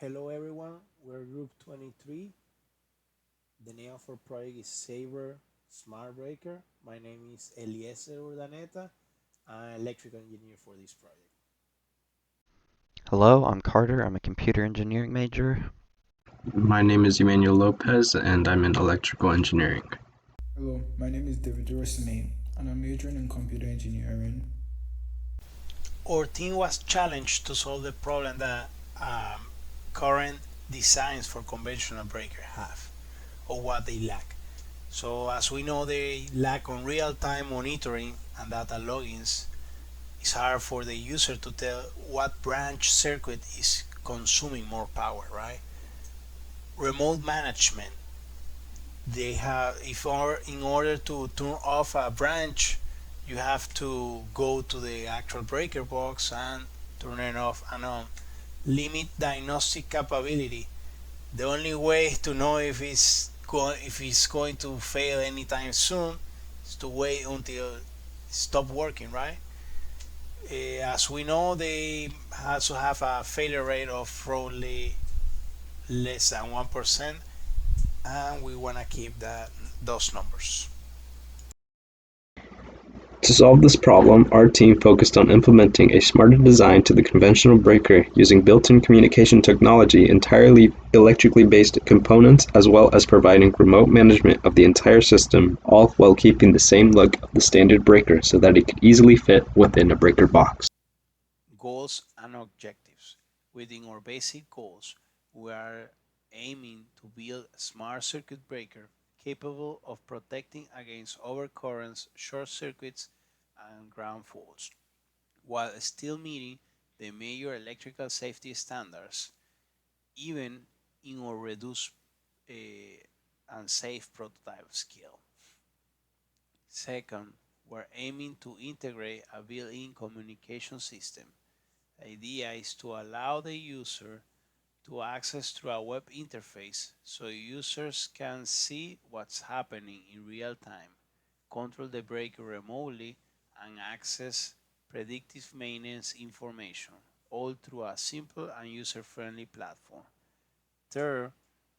Hello everyone, we're Group 23. The name of our project is Saber Smart Breaker. My name is Eliezer Urdaneta. I'm an electrical engineer for this project. Hello, I'm Carter. I'm a computer engineering major. My name is Emmanuel Lopez, and I'm in electrical engineering. Hello, my name is David Rosame, and I'm majoring in computer engineering. Our team was challenged to solve the problem that current designs for conventional breaker have, or what they lack. So as we know, they lack on real-time monitoring and data logins. It's hard for the user to tell what branch circuit is consuming more power, right? Remote management. They have, if or in order to turn off a branch, you have to go to the actual breaker box and turn it off and on. Limit diagnostic capability. The only way to know if it's going to fail anytime soon is to wait until it stop working, right? As we know, they also have a failure rate of probably less than 1%, and we want to keep those numbers. To solve this problem, our team focused on implementing a smarter design to the conventional breaker using built-in communication technology, entirely electrically based components, as well as providing remote management of the entire system, all while keeping the same look of the standard breaker so that it could easily fit within a breaker box. Goals and objectives. Within our basic goals, we are aiming to build a smart circuit breaker capable of protecting against overcurrents, short circuits, and ground faults, while still meeting the major electrical safety standards, even in our reduced and safe prototype scale. Second, we're aiming to integrate a built-in communication system. The idea is to allow the user to access through a web interface so users can see what's happening in real time, control the breaker remotely, and access predictive maintenance information, all through a simple and user-friendly platform. Third,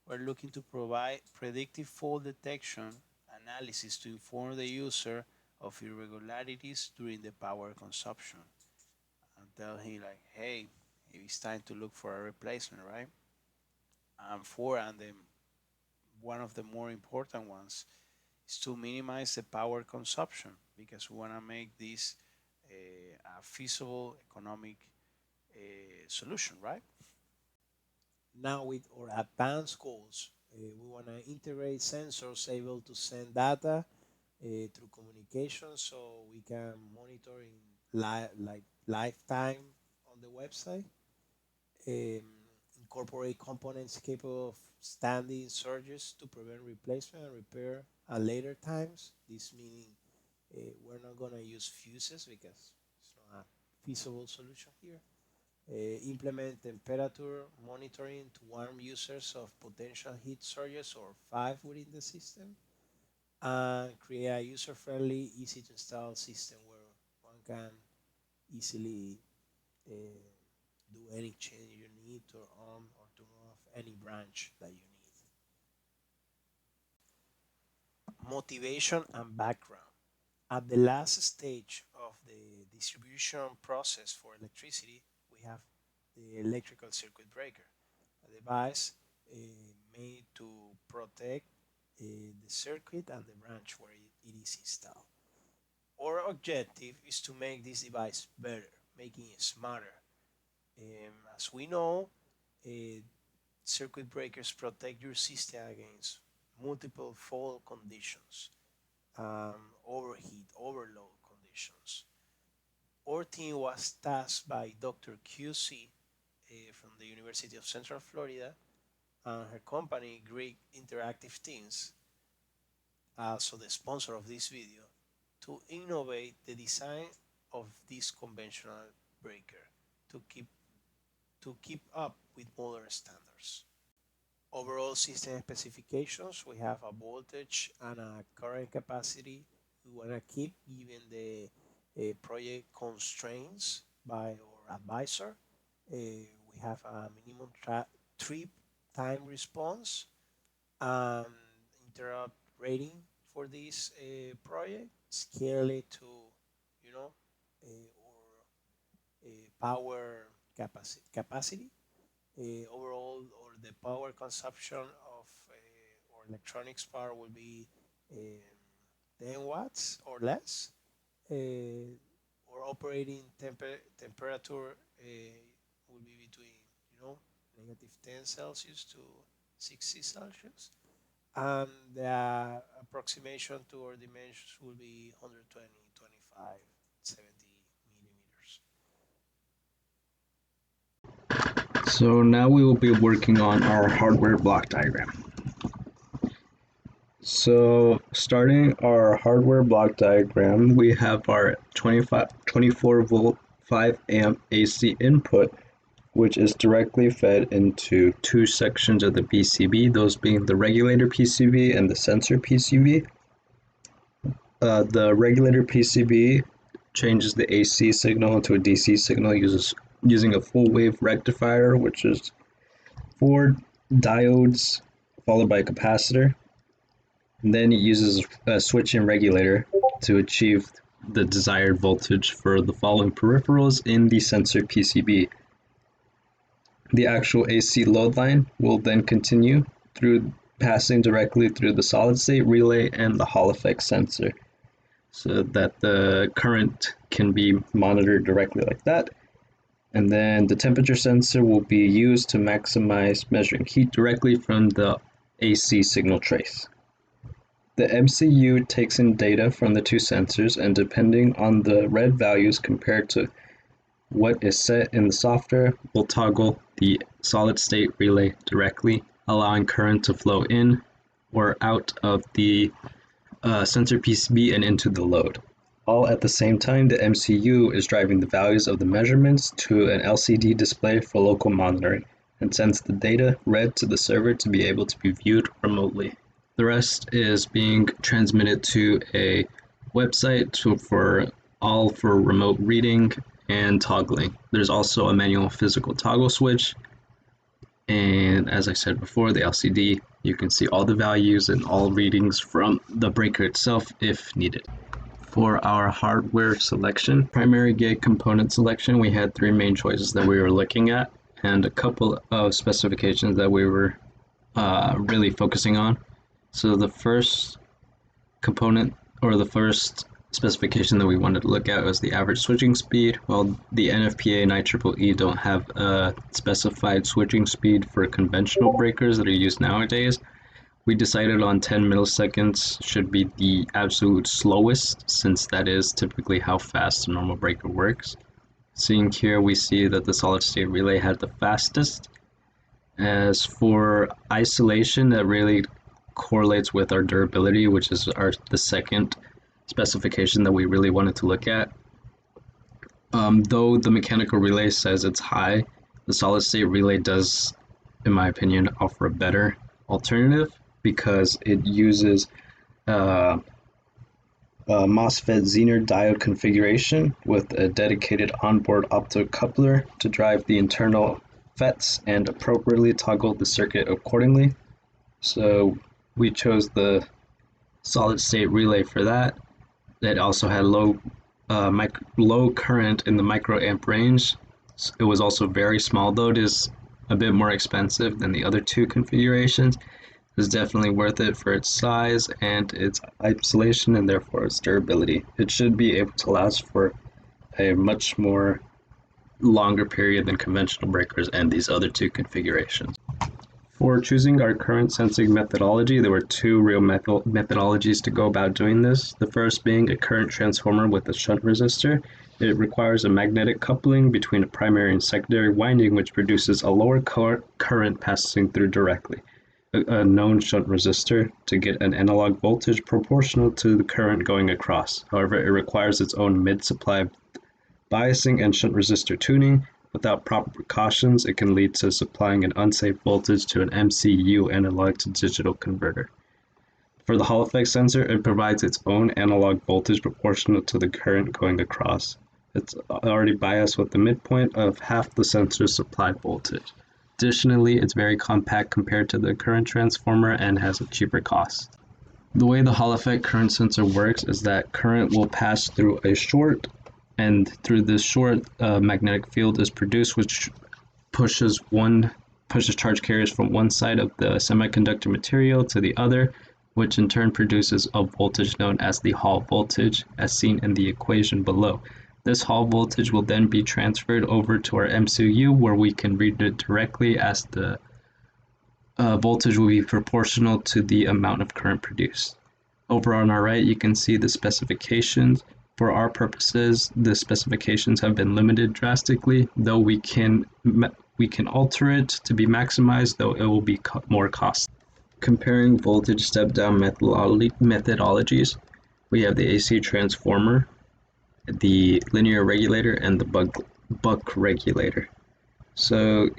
we're looking to provide predictive fault detection analysis to inform the user of irregularities during the power consumption and tell him like, hey, it's time to look for a replacement, right? And four, and then one of the more important ones is to minimize the power consumption because we want to make this a feasible economic solution, right? Now with our advanced goals, we want to integrate sensors able to send data through communication so we can monitor in like lifetime on the website. Um, Incorporate components capable of standing surges to prevent replacement and repair at later times. This meaning we're not going to use fuses because it's not a feasible solution here. Implement temperature monitoring to warn users of potential heat surges or five within the system, and create a user-friendly, easy-to-install system where one can easily uh, do any change you need to on or turn off any branch that you need. Motivation and background. At the last stage of the distribution process for electricity, we have the electrical circuit breaker, a device made to protect the circuit and the branch where it is installed. Our objective is to make this device better, making it smarter. As we know, uh, circuit breakers protect your system against multiple fault conditions, overheat, overload conditions. Our team was tasked by Dr. QC from the University of Central Florida and her company, Greek Interactive Teams, also the sponsor of this video, to innovate the design of this conventional breaker to keep up with modern standards. Overall system specifications, we have a voltage and a current capacity we want to keep given the project constraints by our advisor. We have a minimum trip time response and interrupt rating for this project, scale it to, or power capacity overall, or the power consumption of or electronics power will be um, 10 watts or less, or operating temperature will be between, -10 Celsius to 60 Celsius, and the approximation to our dimensions will be 120, 25, 70 millimeters. So now we will be working on our hardware block diagram. So starting our hardware block diagram, we have our 24 volt 5 amp AC input, which is directly fed into two sections of the PCB, those being the regulator PCB and the sensor PCB. The regulator PCB changes the AC signal into a DC signal using a full wave rectifier, which is 4 diodes followed by a capacitor. And then it uses a switch-in regulator to achieve the desired voltage for the following peripherals in the sensor PCB. The actual AC load line will then continue through passing directly through the solid state relay and the Hall effect sensor, so that the current can be monitored directly like that. And then the temperature sensor will be used to maximize measuring heat directly from the AC signal trace. The MCU takes in data from the two sensors, and depending on the read values compared to what is set in the software, will toggle the solid state relay directly, allowing current to flow in or out of the sensor PCB and into the load. All at the same time, the MCU is driving the values of the measurements to an LCD display for local monitoring, and sends the data read to the server to be able to be viewed remotely. The rest is being transmitted to a website for remote reading and toggling. There's also a manual physical toggle switch, and as I said before, the LCD, you can see all the values and all readings from the breaker itself if needed. For our hardware selection, primary gate component selection, we had 3 main choices that we were looking at, and a couple of specifications that we were really focusing on. So the first component, or the first specification that we wanted to look at, was the average switching speed. Well, the NFPA and IEEE don't have a specified switching speed for conventional breakers that are used nowadays. We decided on 10 milliseconds should be the absolute slowest, since that is typically how fast a normal breaker works. Seeing here, we see that the solid state relay had the fastest. As for isolation, that really correlates with our durability, which is the second specification that we really wanted to look at. Though the mechanical relay says it's high, the solid state relay does, in my opinion, offer a better alternative, because it uses a MOSFET Zener diode configuration with a dedicated onboard optocoupler to drive the internal FETs and appropriately toggle the circuit accordingly. So we chose the solid state relay for that. It also had low current in the microamp range. It was also very small, though it is a bit more expensive than the other two configurations. It's definitely worth it for its size and its isolation, and therefore its durability. It should be able to last for a much more longer period than conventional breakers and these other two configurations. For choosing our current sensing methodology, there were 2 real methodologies to go about doing this. The first being a current transformer with a shunt resistor. It requires a magnetic coupling between a primary and secondary winding, which produces a lower current passing through directly. A known shunt resistor to get an analog voltage proportional to the current going across. However, it requires its own mid-supply biasing and shunt resistor tuning. Without proper precautions, it can lead to supplying an unsafe voltage to an MCU analog to digital converter. For the Hall effect sensor, it provides its own analog voltage proportional to the current going across. It's already biased with the midpoint of half the sensor's supply voltage. Additionally, it's very compact compared to the current transformer and has a cheaper cost. The way the Hall effect current sensor works is that current will pass through a short, and through this short, magnetic field is produced, which pushes charge carriers from one side of the semiconductor material to the other, which in turn produces a voltage known as the Hall voltage, as seen in the equation below. This Hall voltage will then be transferred over to our MCU, where we can read it directly, as the voltage will be proportional to the amount of current produced. Over on our right, you can see the specifications. For our purposes, the specifications have been limited drastically, though we can alter it to be maximized, though it will be more costly. Comparing voltage step-down methodologies, we have the AC transformer, the linear regulator, and the buck regulator. So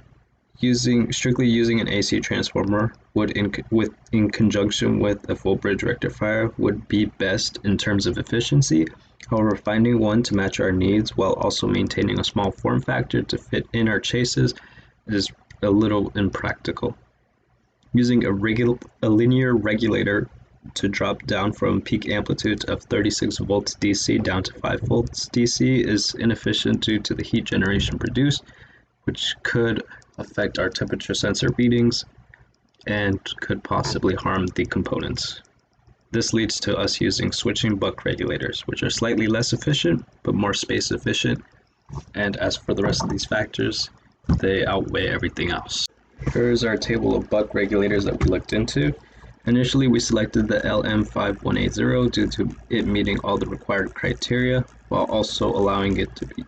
strictly using an AC transformer would in conjunction with a full bridge rectifier would be best in terms of efficiency. However, finding one to match our needs while also maintaining a small form factor to fit in our chases is a little impractical. Using a linear regulator to drop down from peak amplitude of 36 volts DC down to 5 volts DC is inefficient due to the heat generation produced, which could affect our temperature sensor readings and could possibly harm the components. This leads to us using switching buck regulators, which are slightly less efficient but more space efficient, and as for the rest of these factors, they outweigh everything else. Here's our table of buck regulators that we looked into. Initially, we selected the LM5180 due to it meeting all the required criteria, while also allowing it to be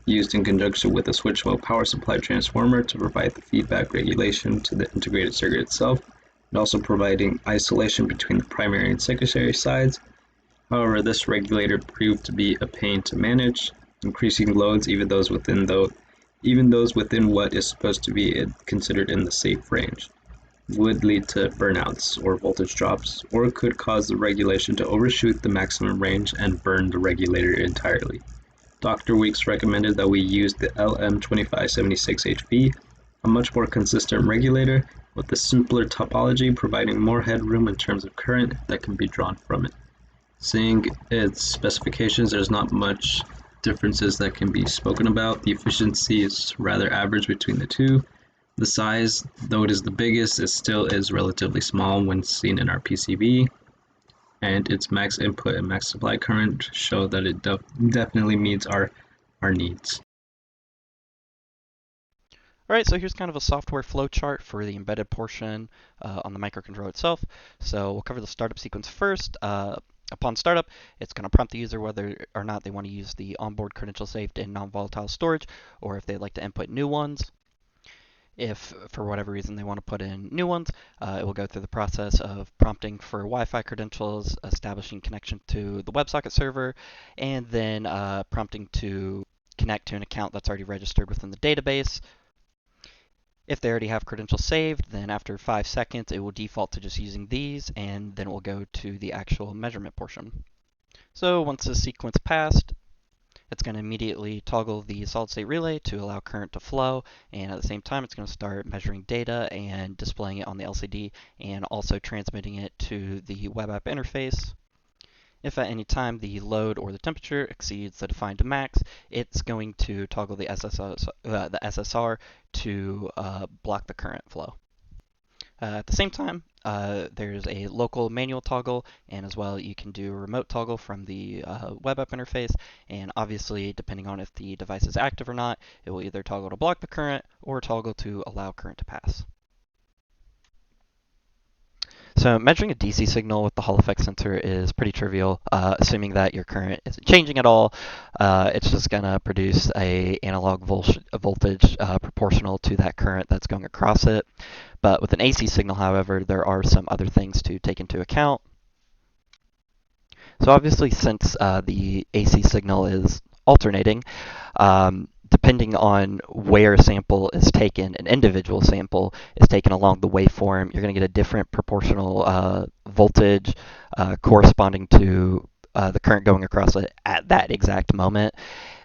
used in conjunction with a switch mode power supply transformer to provide the feedback regulation to the integrated circuit itself, and also providing isolation between the primary and secondary sides. However, this regulator proved to be a pain to manage, increasing loads even those within what is supposed to be considered in the safe range, would lead to burnouts or voltage drops, or could cause the regulation to overshoot the maximum range and burn the regulator entirely. Dr. Weeks recommended that we use the LM2576HB, a much more consistent regulator with a simpler topology, providing more headroom in terms of current that can be drawn from it. Seeing its specifications, there's not much differences that can be spoken about. The efficiency is rather average between the two. The size, though it is the biggest, it still is relatively small when seen in our PCB. And its max input and max supply current show that it definitely meets our needs. Alright, so here's kind of a software flowchart for the embedded portion on the microcontroller itself. So we'll cover the startup sequence first. Upon startup, it's going to prompt the user whether or not they want to use the onboard credential saved in non-volatile storage, or if they'd like to input new ones. If, for whatever reason, they want to put in new ones, it will go through the process of prompting for Wi-Fi credentials, establishing connection to the WebSocket server, and then prompting to connect to an account that's already registered within the database. If they already have credentials saved, then after 5 seconds, it will default to just using these, and then it will go to the actual measurement portion. So once the sequence passed, it's going to immediately toggle the solid-state relay to allow current to flow, and at the same time, it's going to start measuring data and displaying it on the LCD, and also transmitting it to the web app interface. If at any time the load or the temperature exceeds the defined max, it's going to toggle the SSR to block the current flow. At the same time, there's a local manual toggle, and as well you can do a remote toggle from the web app interface, and obviously depending on if the device is active or not, it will either toggle to block the current or toggle to allow current to pass. So measuring a DC signal with the Hall effect sensor is pretty trivial, assuming that your current isn't changing at all. It's just going to produce an analog voltage proportional to that current that's going across it. But with an AC signal, however, there are some other things to take into account. So obviously, since the AC signal is alternating, depending on where a sample is taken, an individual sample is taken along the waveform, you're going to get a different proportional voltage corresponding to the current going across it at that exact moment.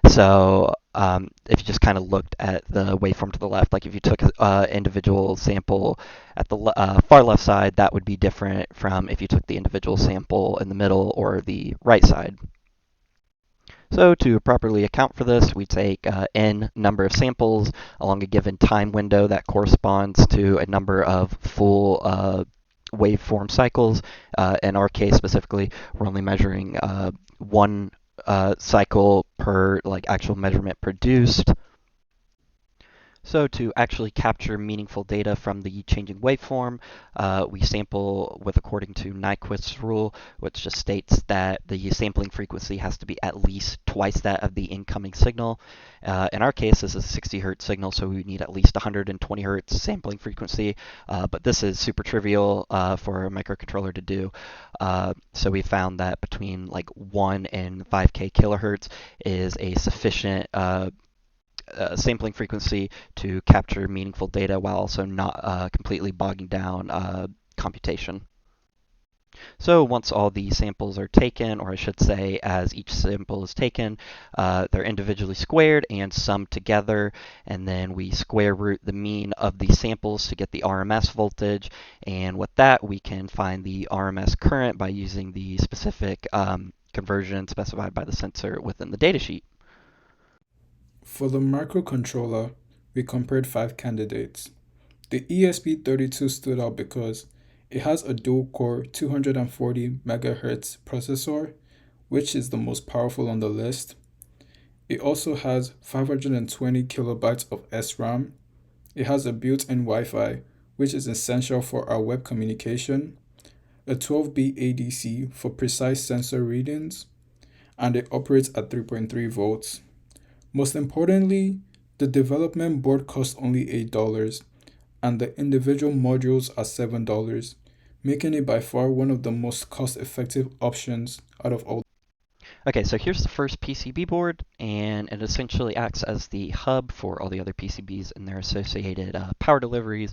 So if you just kind of looked at the waveform to the left, like if you took an individual sample at the far left side, that would be different from if you took the individual sample in the middle or the right side. So to properly account for this, we take n number of samples along a given time window that corresponds to a number of full waveform cycles. In our case specifically, we're only measuring one cycle per actual measurement produced. So to actually capture meaningful data from the changing waveform, we sample according to Nyquist's rule, which just states that the sampling frequency has to be at least twice that of the incoming signal. In our case, this is a 60 hertz signal, so we need at least 120 hertz sampling frequency, but this is super trivial for a microcontroller to do. So we found that between 1 and 5k kilohertz is a sufficient sampling frequency to capture meaningful data while also not completely bogging down computation. So once all the samples are taken, or I should say as each sample is taken, they're individually squared and summed together, and then we square root the mean of the samples to get the RMS voltage, and with that we can find the RMS current by using the specific conversion specified by the sensor within the datasheet. For the microcontroller, we compared 5 candidates. The ESP32 stood out because it has a dual-core 240 MHz processor, which is the most powerful on the list. It also has 520 kilobytes of SRAM. It has a built-in Wi-Fi, which is essential for our web communication, a 12-bit ADC for precise sensor readings, and it operates at 3.3 volts. Most importantly, the development board costs only $8, and the individual modules are $7, making it by far one of the most cost-effective options out of all. Okay, so here's the first PCB board, and it essentially acts as the hub for all the other PCBs and their associated power deliveries,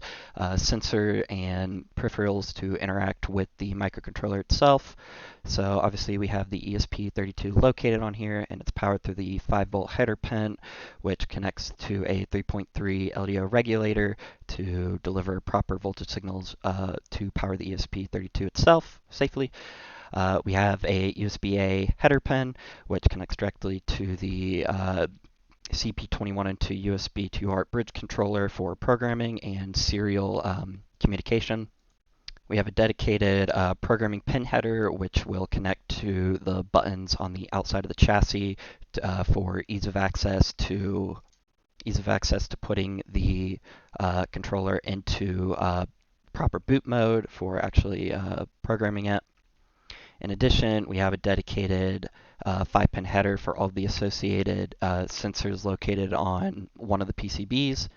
sensor, and peripherals to interact with the microcontroller itself. So obviously we have the ESP32 located on here, and it's powered through the 5-volt header pin, which connects to a 3.3 LDO regulator to deliver proper voltage signals to power the ESP32 itself safely. We have a USB-A header pin, which connects directly to the CP21 and 2 USB 2-ART bridge controller for programming and serial communication. We have a dedicated programming pin header, which will connect to the buttons on the outside of the chassis for ease of access to putting the controller into proper boot mode for actually programming it. In addition, we have a dedicated 5-pin header for all the associated sensors located on one of the PCBs.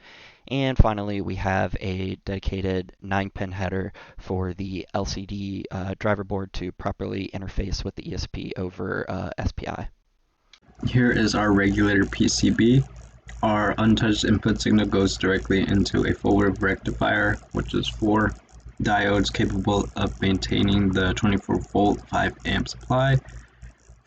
And finally, we have a dedicated 9-pin header for the LCD driver board to properly interface with the ESP over SPI. Here is our regulator PCB. Our untouched input signal goes directly into a full-wave rectifier, which is 4 diodes capable of maintaining the 24-volt 5-amp supply,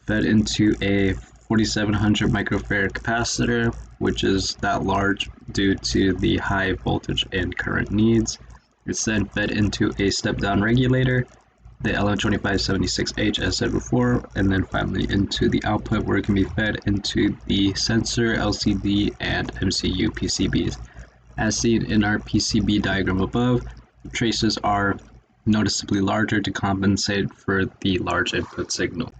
fed into a 4700 microfarad capacitor, which is that large due to the high voltage and current needs. It's then fed into a step-down regulator, the LM2576H as said before, and then finally into the output where it can be fed into the sensor, LCD, and MCU PCBs. As seen in our PCB diagram above, the traces are noticeably larger to compensate for the large input signal.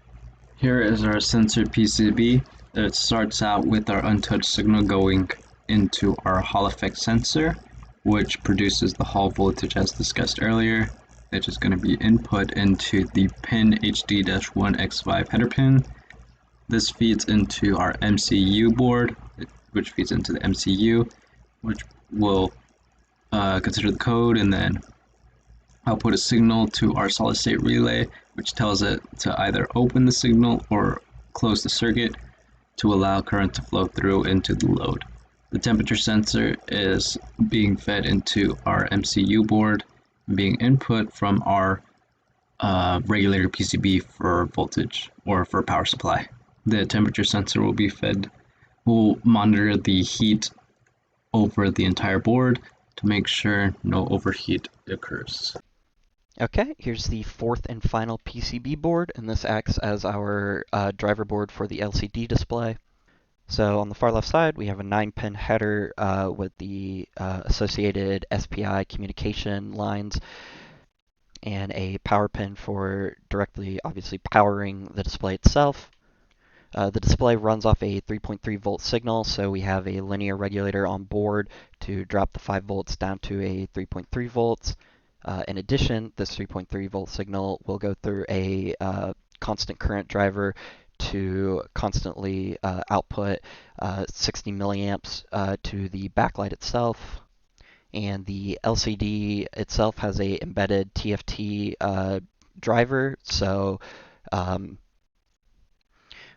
Here is our sensor PCB. It starts out with our untouched signal going into our Hall effect sensor, which produces the Hall voltage as discussed earlier. It's just going to be input into the pin HD-1X5 header pin. This feeds into our MCU board, which feeds into the MCU, which will consider the code and then output a signal to our solid state relay, which tells it to either open the signal or close the circuit to allow current to flow through into the load. The temperature sensor is being fed into our MCU board, being input from our regulator PCB for voltage or for power supply. The temperature sensor will be fed We'll monitor the heat over the entire board to make sure no overheat occurs. Okay, here's the fourth and final PCB board, and this acts as our driver board for the LCD display. So on the far left side, we have a 9-pin header with the associated SPI communication lines and a power pin for directly, obviously, powering the display itself. The display runs off a 3.3 volt signal, so we have a linear regulator on board to drop the 5 volts down to a 3.3 volts. In addition, this 3.3 volt signal will go through a constant current driver to constantly output 60 milliamps to the backlight itself. And the LCD itself has a embedded TFT driver, so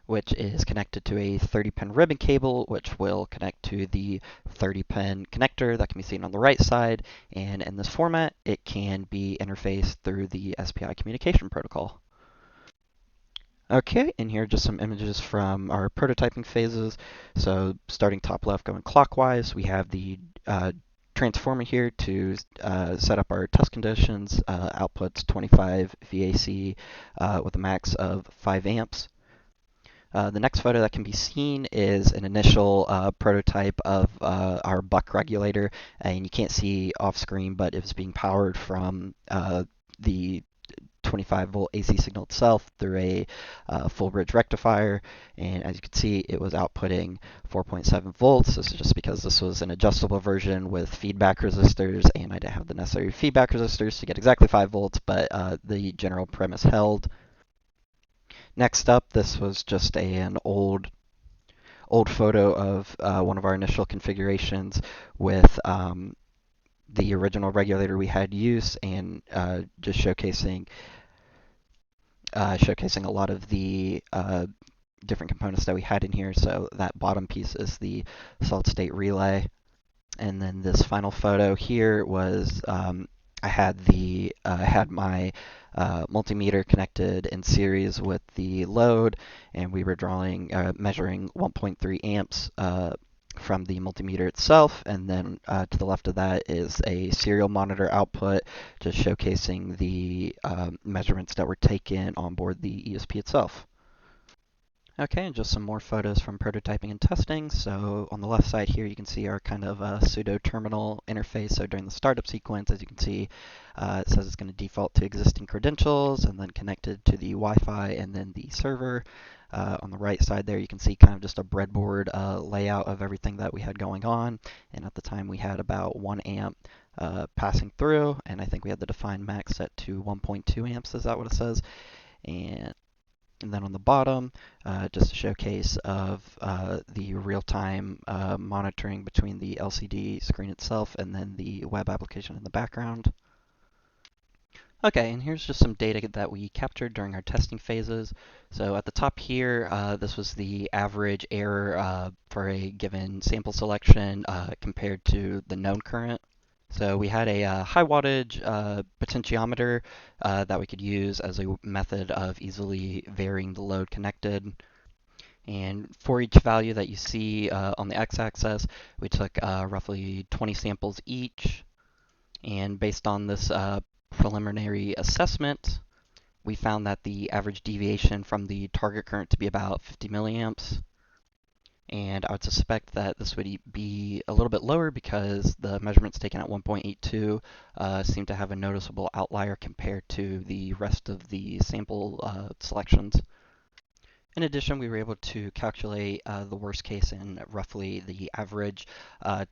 which is connected to a 30-pin ribbon cable, which will connect to the 30-pin connector that can be seen on the right side. And in this format, it can be interfaced through the SPI communication protocol. Okay, and here are just some images from our prototyping phases. So starting top left, going clockwise, we have the transformer here to set up our test conditions, outputs 25 VAC with a max of 5 amps. The next photo that can be seen is an initial prototype of our buck regulator, and you can't see off screen, but it was being powered from the 25 volt AC signal itself through a full bridge rectifier, and as you can see, it was outputting 4.7 volts. This is just because this was an adjustable version with feedback resistors, and I didn't have the necessary feedback resistors to get exactly 5 volts, but the general premise held. Next up, this was just an old photo of one of our initial configurations with the original regulator we had used, and just showcasing a lot of the different components that we had in here. So that bottom piece is the solid state relay. And then this final photo here was I had my multimeter connected in series with the load, and we were measuring 1.3 amps from the multimeter itself, and then to the left of that is a serial monitor output, just showcasing the measurements that were taken on board the ESP itself. Okay, and just some more photos from prototyping and testing. So on the left side here, you can see our kind of pseudo terminal interface. So during the startup sequence, as you can see, it says it's going to default to existing credentials and then connected to the Wi-Fi and then the server. On the right side there, you can see kind of just a breadboard layout of everything that we had going on. And at the time, we had about 1 amp passing through, and I think we had the defined max set to 1.2 amps. Is that what it says? And then on the bottom, just a showcase of the real-time monitoring between the LCD screen itself and then the web application in the background. Okay, and here's just some data that we captured during our testing phases. So at the top here, this was the average error for a given sample selection compared to the known current. So we had a high wattage potentiometer that we could use as a method of easily varying the load connected. And for each value that you see on the x-axis, we took roughly 20 samples each. And based on this preliminary assessment, we found that the average deviation from the target current to be about 50 milliamps. And I would suspect that this would be a little bit lower because the measurements taken at 1.82 seem to have a noticeable outlier compared to the rest of the sample selections. In addition, we were able to calculate the worst case and roughly the average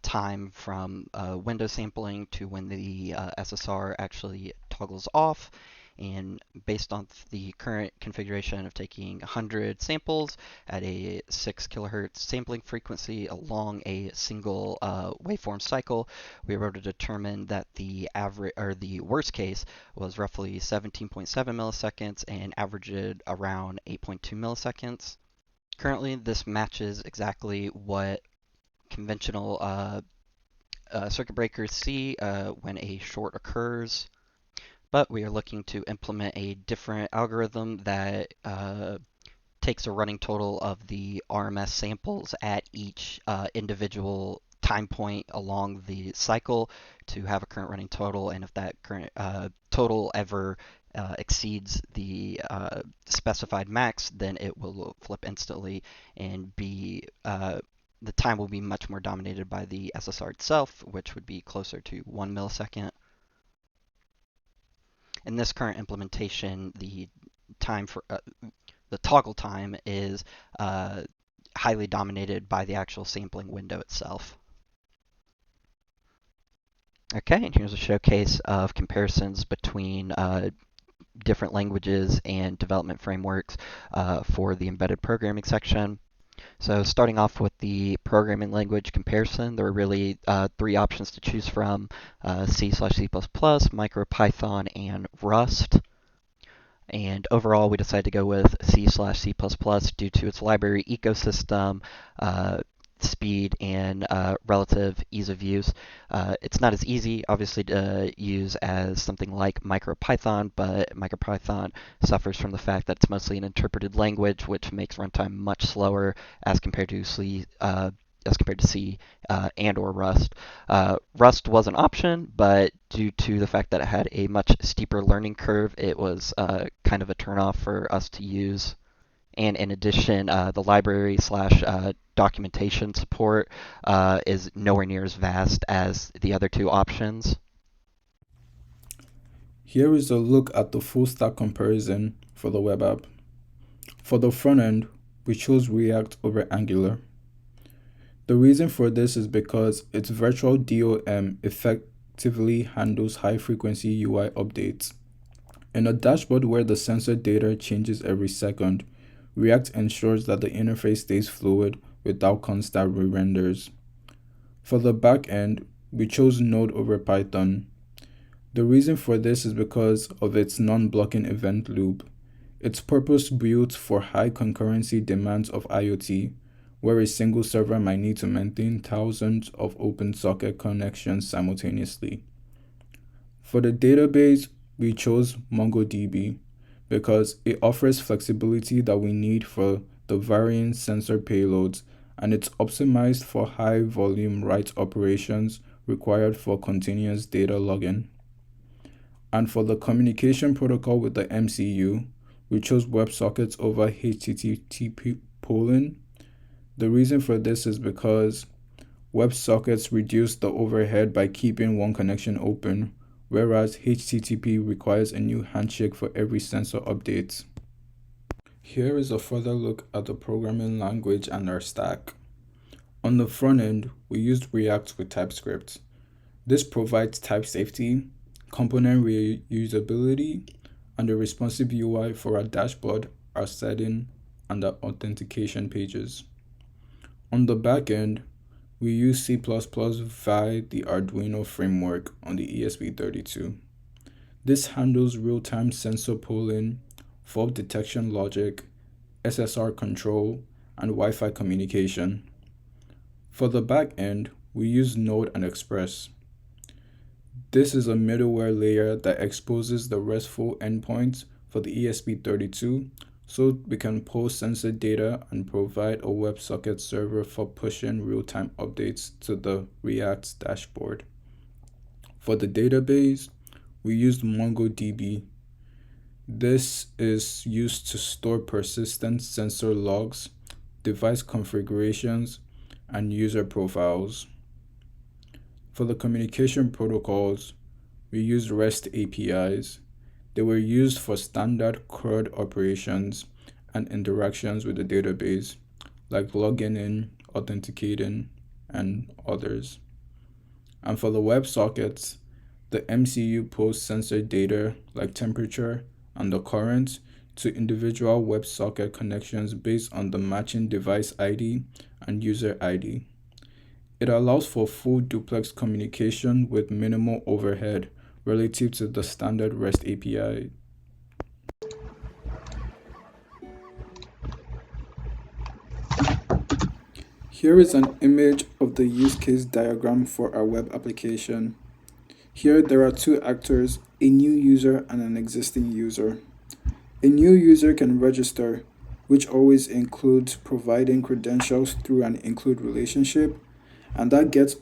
time from window sampling to when the SSR actually toggles off. And based on the current configuration of taking 100 samples at a 6 kilohertz sampling frequency along a single waveform cycle, we were able to determine that the average or the worst case was roughly 17.7 milliseconds and averaged around 8.2 milliseconds. Currently, this matches exactly what conventional circuit breakers see when a short occurs. But we are looking to implement a different algorithm that takes a running total of the RMS samples at each individual time point along the cycle to have a current running total, and if that current total ever exceeds the specified max, then it will flip instantly and be the time will be much more dominated by the SSR itself, which would be closer to 1 millisecond. In this current implementation, the time for the toggle time is highly dominated by the actual sampling window itself. Okay, and here's a showcase of comparisons between different languages and development frameworks for the embedded programming section. So starting off with the programming language comparison, there were really three options to choose from: C/C++, MicroPython, and Rust. And overall, we decided to go with C/C++ due to its library ecosystem, speed, and relative ease of use. It's not as easy, obviously, to use as something like MicroPython, but MicroPython suffers from the fact that it's mostly an interpreted language, which makes runtime much slower as compared to C. And/or Rust. Rust was an option, but due to the fact that it had a much steeper learning curve, it was kind of a turnoff for us to use. And in addition, the library slash documentation support is nowhere near as vast as the other two options. Here is a look at the full stack comparison for the web app. For the front end, we chose React over Angular. The reason for this is because its virtual DOM effectively handles high-frequency UI updates. In a dashboard where the sensor data changes every second, React ensures that the interface stays fluid without constant re-renders. For the backend, we chose Node over Python. The reason for this is because of its non-blocking event loop. It's purpose-built for high concurrency demands of IoT, where a single server might need to maintain thousands of open socket connections simultaneously. For the database, we chose MongoDB because it offers flexibility that we need for the varying sensor payloads, and it's optimized for high volume write operations required for continuous data logging. And for the communication protocol with the MCU, we chose WebSockets over HTTP polling. The reason for this is because WebSockets reduce the overhead by keeping one connection open, whereas HTTP requires a new handshake for every sensor update. Here is a further look at the programming language and our stack. On the front end, we used React with TypeScript. This provides type safety, component reusability, and a responsive UI for our dashboard, our setting, and our authentication pages. On the back end, we use C++ via the Arduino framework on the ESP32. This handles real-time sensor polling, fault detection logic, SSR control, and Wi-Fi communication. For the back end, we use Node and Express. This is a middleware layer that exposes the RESTful endpoints for the ESP32 so we can post sensor data and provide a WebSocket server for pushing real-time updates to the React dashboard. For the database, we used MongoDB. This is used to store persistent sensor logs, device configurations, and user profiles. For the communication protocols, we used REST APIs. They were used for standard CRUD operations and interactions with the database, like logging in, authenticating, and others. And for the WebSockets, the MCU posts sensor data like temperature and the current to individual WebSocket connections based on the matching device ID and user ID. It allows for full duplex communication with minimal overhead relative to the standard REST API. Here is an image of the use case diagram for our web application. Here there are two actors, a new user and an existing user. A new user can register, which always includes providing credentials through an include relationship, and that gets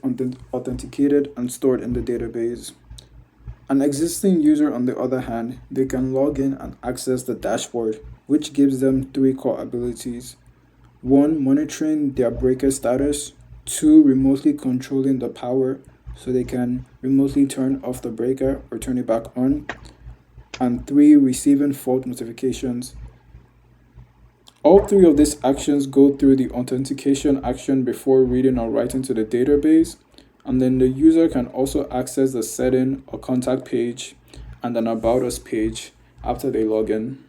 authenticated and stored in the database. An existing user, on the other hand, they can log in and access the dashboard, which gives them three core abilities. One, monitoring their breaker status. Two, remotely controlling the power so they can remotely turn off the breaker or turn it back on. And three, receiving fault notifications. All three of these actions go through the authentication action before reading or writing to the database, and then the user can also access the setting or contact page and an about us page after they log in.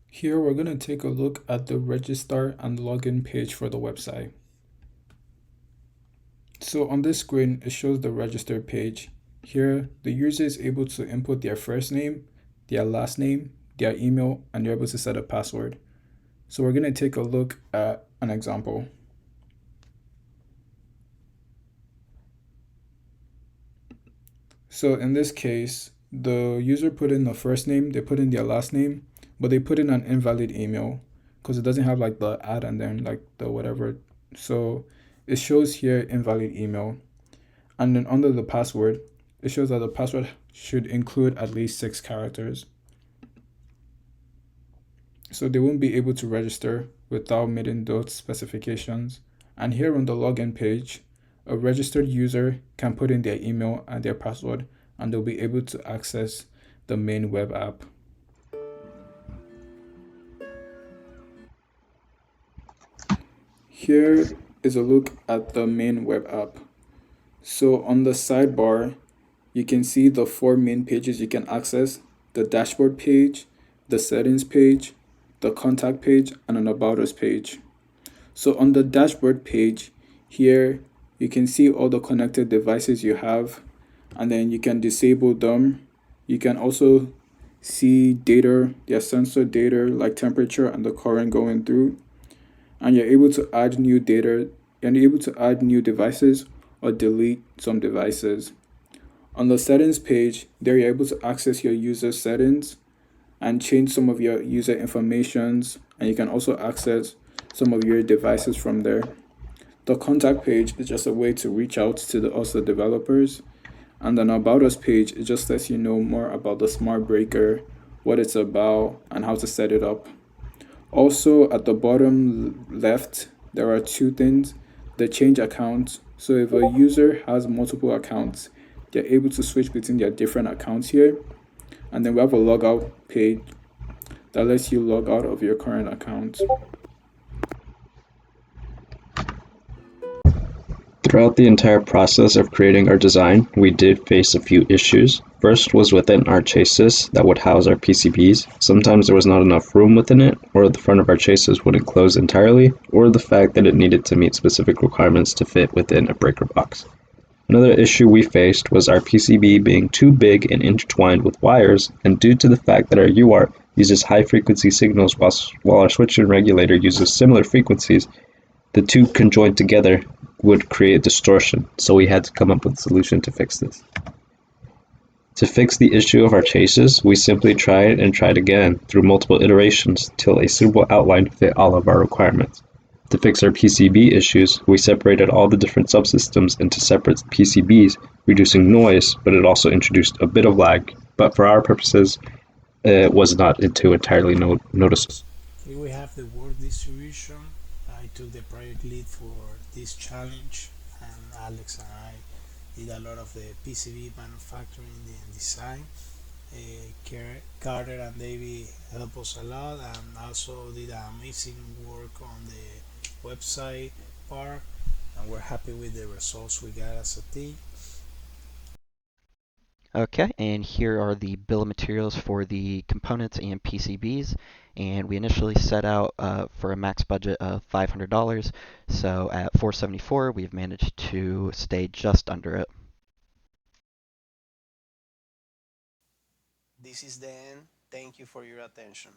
Here we're going to take a look at the register and login page for the website. So on this screen, it shows the register page. Here, the user is able to input their first name, their last name, their email, and they're able to set a password. So we're going to take a look at an example. So in this case, the user put in the first name, they put in their last name, but they put in an invalid email because it doesn't have like the @ and then like the whatever. So it shows here invalid email. And then under the password, it shows that the password should include at least 6 characters. So they won't be able to register without meeting those specifications. And here on the login page, a registered user can put in their email and their password, and they'll be able to access the main web app. Here is a look at the main web app. So on the sidebar, you can see the 4 main pages you can access: the dashboard page, the settings page, the contact page, and an about us page. So on the dashboard page, here you can see all the connected devices you have, and then you can disable them. You can also see data, their sensor data like temperature and the current going through, and you're able to add new data, and you're able to add new devices or delete some devices. On the settings page, there you're able to access your user settings and change some of your user informations, and you can also access some of your devices from there. The contact page is just a way to reach out to us, the developers, and an about us page, it just lets you know more about the smart breaker, what it's about, and how to set it up. Also, at the bottom left, there are 2 things: the change account. So if a user has multiple accounts, they're able to switch between their different accounts here. And then we have a logout page that lets you log out of your current account. Throughout the entire process of creating our design, we did face a few issues. First was within our chassis that would house our PCBs. Sometimes there was not enough room within it, or the front of our chassis wouldn't close entirely, or the fact that it needed to meet specific requirements to fit within a breaker box. Another issue we faced was our PCB being too big and intertwined with wires, and due to the fact that our UART uses high frequency signals while our switch and regulator uses similar frequencies, the two conjoined together would create distortion, so we had to come up with a solution to fix this. To fix the issue of our chassis, we simply tried and tried again through multiple iterations till a suitable outline fit all of our requirements. To fix our PCB issues, we separated all the different subsystems into separate PCBs, reducing noise, but it also introduced a bit of lag, but for our purposes, it was not entirely noticeable. Here we have the work distribution. I took the project lead for this challenge, and Alex and I did a lot of the PCB manufacturing and design. Carter and Davey helped us a lot, and also did amazing work on the website part, and we're happy with the results we got as a team. Okay, and here are the bill of materials for the components and PCBs. And we initially set out for a max budget of $500. So at $474, we've managed to stay just under it. This is the end. Thank you for your attention.